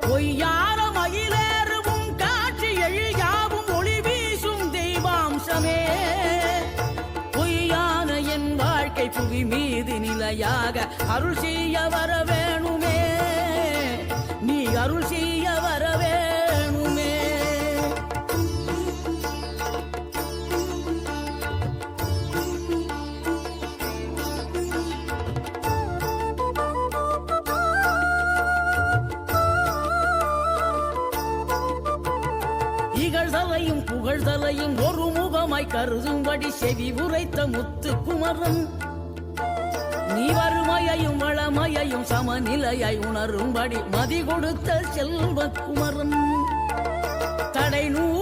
பொய்யான மயிலேறும் காட்சி எழியாவும் ஒளி வீசும் தெய்வாம்சமே பொய்யான என் வாழ்க்கை புவி மீது நிலையாக அருள் செய்ய வர வேணுமே நீ அருள் செய்ய வர வேணுமே இகழ்தலையும் புகழ்தலையும் ஒரு முகமாய் கருதும்படி செவி உரைத்த முத்து குமரன் நீ வறுமையையும் வளமையையும் சமநிலையை உணரும்படி மதி கொடுத்த செல்வ குமரன் தடை நூறு